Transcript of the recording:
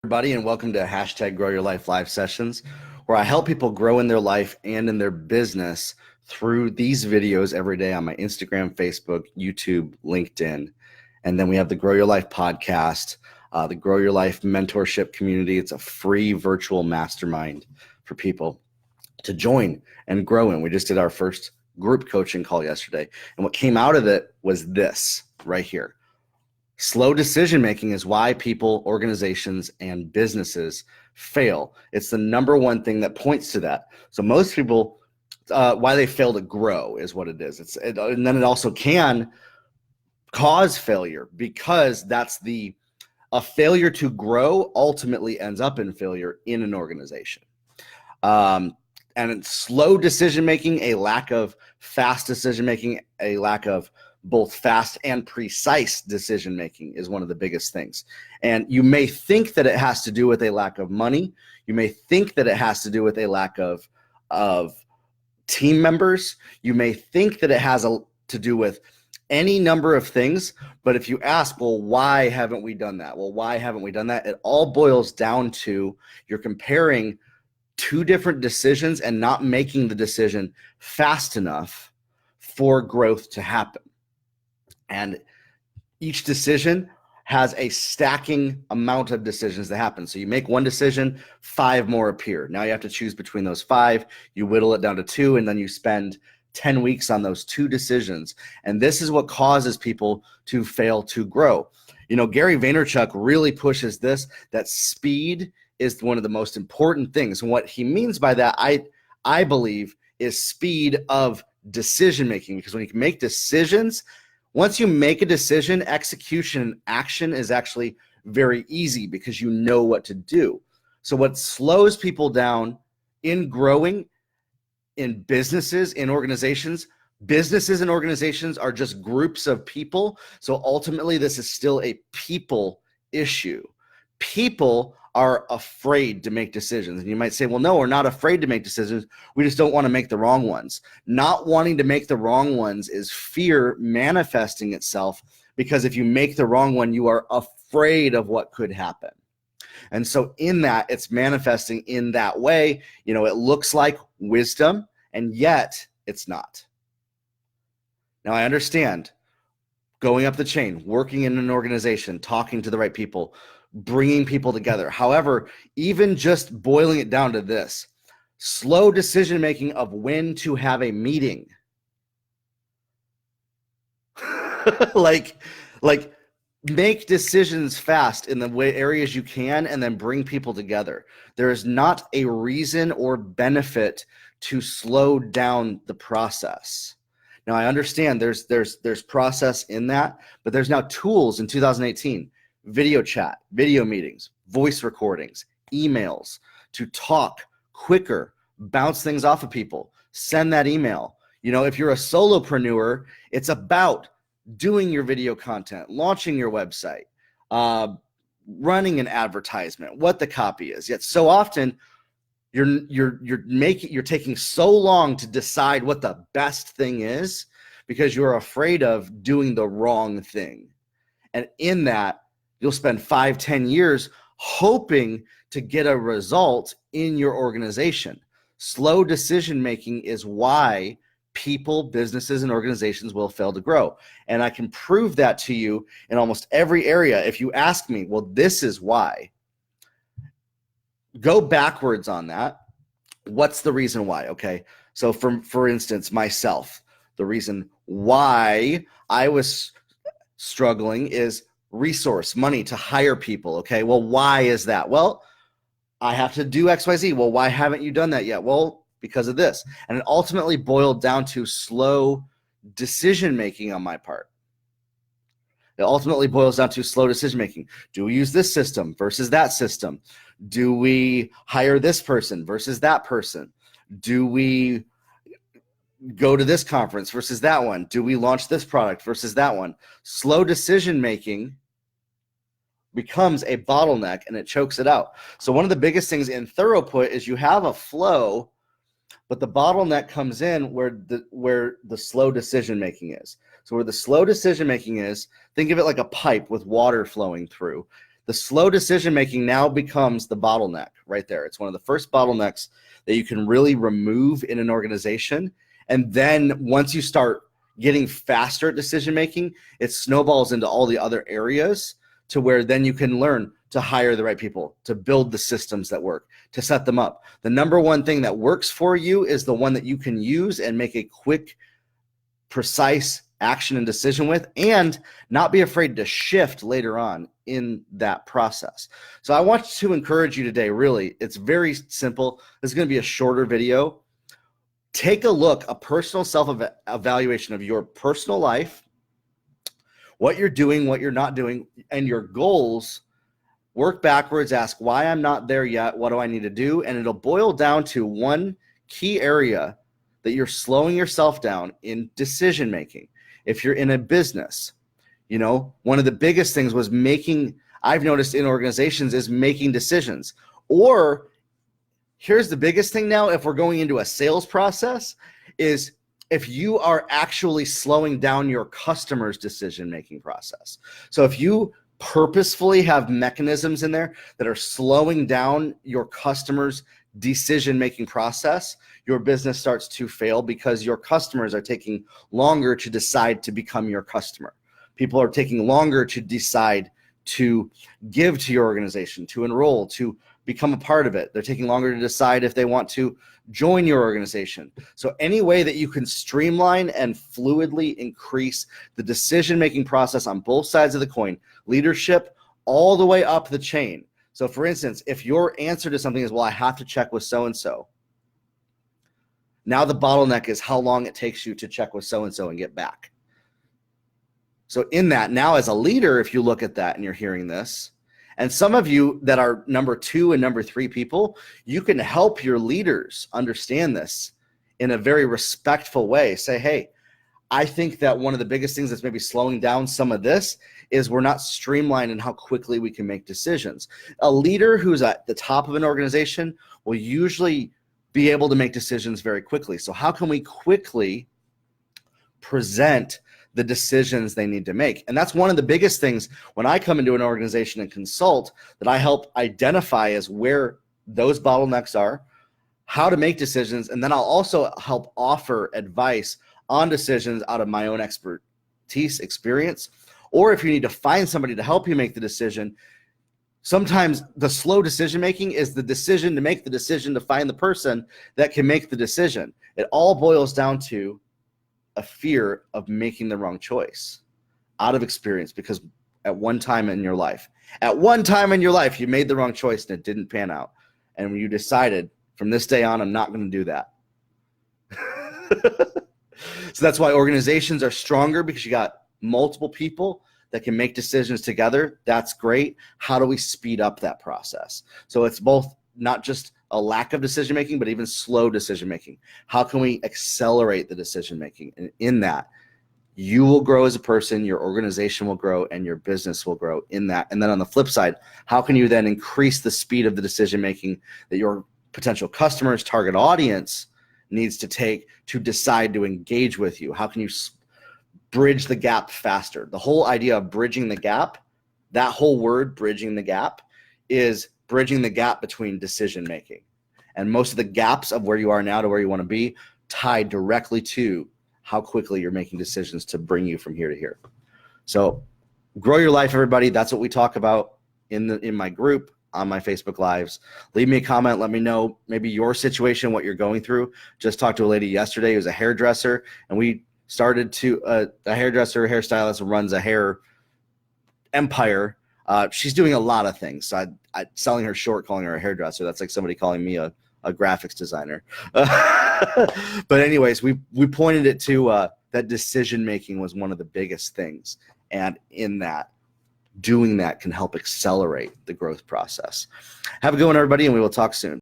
Everybody, and welcome to hashtag Grow Your Life live sessions, where I help people grow in their life and in their business through these videos every day on my Instagram, Facebook, YouTube, LinkedIn. And then we have the Grow Your Life podcast, the Grow Your Life mentorship community. It's a free virtual mastermind for people to join and grow in. We just did our first group coaching call yesterday. And what came out of it was this right here. Slow decision-making is why people, organizations, and businesses fail. It's the number one thing that points to that. So most people, why they fail to grow is what it is. And then it also can cause failure, because a failure to grow ultimately ends up in failure in an organization. And it's slow decision-making, a lack of fast decision-making, a lack of both fast and precise decision-making is one of the biggest things. And you may think that it has to do with a lack of money. You may think that it has to do with a lack of team members. You may think that it has to do with any number of things. But if you ask, well, why haven't we done that? Well, why haven't we done that? It all boils down to you're comparing two different decisions and not making the decision fast enough for growth to happen. And each decision has a stacking amount of decisions that happen. So you make one decision, 5 more appear. Now you have to choose between those 5. You whittle it down to 2, and then you spend 10 weeks on those 2 decisions. And this is what causes people to fail to grow. You know, Gary Vaynerchuk really pushes this, that speed is one of the most important things. And what he means by that, I believe, is speed of decision making. Because when you can make decisions, once you make a decision, execution and action is actually very easy because you know what to do. So what slows people down in growing in businesses, in organizations, businesses and organizations are just groups of people. So ultimately, this is still a people issue. People are afraid to make decisions. And you might say, well, no, we're not afraid to make decisions. We just don't want to make the wrong ones. Not wanting to make the wrong ones is fear manifesting itself, because if you make the wrong one, you are afraid of what could happen. And so in that, it's manifesting in that way. You know, it looks like wisdom, and yet it's not. Now, I understand going up the chain, working in an organization, talking to the right people, bringing people together. However, even just boiling it down to this, slow decision-making of when to have a meeting. like make decisions fast in the areas you can, and then bring people together. There is not a reason or benefit to slow down the process. Now, I understand there's process in that, but there's now tools in 2018, video chat, video meetings, voice recordings, emails, to talk quicker, bounce things off of people, send that email. You know, if you're a solopreneur, it's about doing your video content, launching your website, running an advertisement, what the copy is. Yet so often you're taking so long to decide what the best thing is because you're afraid of doing the wrong thing. And in that, you'll spend 5-10 years hoping to get a result in your organization. Slow decision-making is why people, businesses, and organizations will fail to grow. And I can prove that to you in almost every area. If you ask me, well, this is why. Go backwards on that. What's the reason why? Okay. So for instance, myself, the reason why I was struggling is resource, money to hire people. Okay. Well, why is that? Well, I have to do XYZ. Well, why haven't you done that yet? Well, because of this. And it ultimately boiled down to slow decision-making on my part. It ultimately boils down to slow decision-making. Do we use this system versus that system? Do we hire this person versus that person? Do we go to this conference versus that one? Do we launch this product versus that one? Slow decision-making becomes a bottleneck, and it chokes it out. So one of the biggest things in throughput is you have a flow, but the bottleneck comes in where the slow decision making is. So where the slow decision making is, think of it like a pipe with water flowing through. The slow decision-making now becomes the bottleneck right there. It's one of the first bottlenecks that you can really remove in an organization. And then once you start getting faster at decision-making, it snowballs into all the other areas to where then you can learn to hire the right people, to build the systems that work, to set them up. The number one thing that works for you is the one that you can use and make a quick, precise action and decision with, and not be afraid to shift later on in that process. So I want to encourage you today, really, it's very simple. This is going to be a shorter video. Take a look, a personal self-evaluation of your personal life, what you're doing, what you're not doing, and your goals. Work backwards, ask why I'm not there yet, what do I need to do? And it'll boil down to one key area that you're slowing yourself down in decision making. If you're in a business, you know, one of the biggest things was I've noticed in organizations is making decisions. Or here's the biggest thing now, if we're going into a sales process, is if you are actually slowing down your customer's decision-making process. So if you purposefully have mechanisms in there that are slowing down your customer's decision-making process, your business starts to fail because your customers are taking longer to decide to become your customer. People are taking longer to decide to give to your organization, to enroll, to become a part of it. They're taking longer to decide if they want to join your organization. So any way that you can streamline and fluidly increase the decision-making process on both sides of the coin, leadership all the way up the chain. So for instance, if your answer to something is, well, I have to check with so-and-so. Now the bottleneck is how long it takes you to check with so-and-so and get back. So in that, now as a leader, if you look at that and you're hearing this, and some of you that are number 2 and number 3 people, you can help your leaders understand this in a very respectful way. Say, hey, I think that one of the biggest things that's maybe slowing down some of this is we're not streamlined in how quickly we can make decisions. A leader who's at the top of an organization will usually be able to make decisions very quickly. So how can we quickly present the decisions they need to make? And that's one of the biggest things when I come into an organization and consult, that I help identify as where those bottlenecks are, how to make decisions, and then I'll also help offer advice on decisions out of my own expertise, experience. Or if you need to find somebody to help you make the decision, sometimes the slow decision making is the decision to make the decision to find the person that can make the decision. It all boils down to a fear of making the wrong choice out of experience, because at one time in your life, you made the wrong choice and it didn't pan out. And you decided from this day on, I'm not going to do that. So that's why organizations are stronger, because you got multiple people that can make decisions together. That's great. How do we speed up that process? So it's both not just a lack of decision making, but even slow decision making. How can we accelerate the decision making? And in that, you will grow as a person, your organization will grow, and your business will grow in that. And then on the flip side, how can you then increase the speed of the decision making that your potential customers, target audience needs to take to decide to engage with you? How can you bridge the gap faster? The whole idea of bridging the gap, that whole word, bridging the gap, is bridging the gap between decision making. And most of the gaps of where you are now to where you want to be tie directly to how quickly you're making decisions to bring you from here to here. So grow your life, everybody. That's what we talk about in my group, on my Facebook Lives. Leave me a comment. Let me know maybe your situation, what you're going through. Just talked to a lady yesterday who's a hairdresser, and we started to a hairdresser, hairstylist, runs a hair empire. She's doing a lot of things. So I selling her short, calling her a hairdresser. That's like somebody calling me a graphics designer. But anyways, we pointed it to that decision making was one of the biggest things. And in that, doing that can help accelerate the growth process. Have a good one, everybody, and we will talk soon.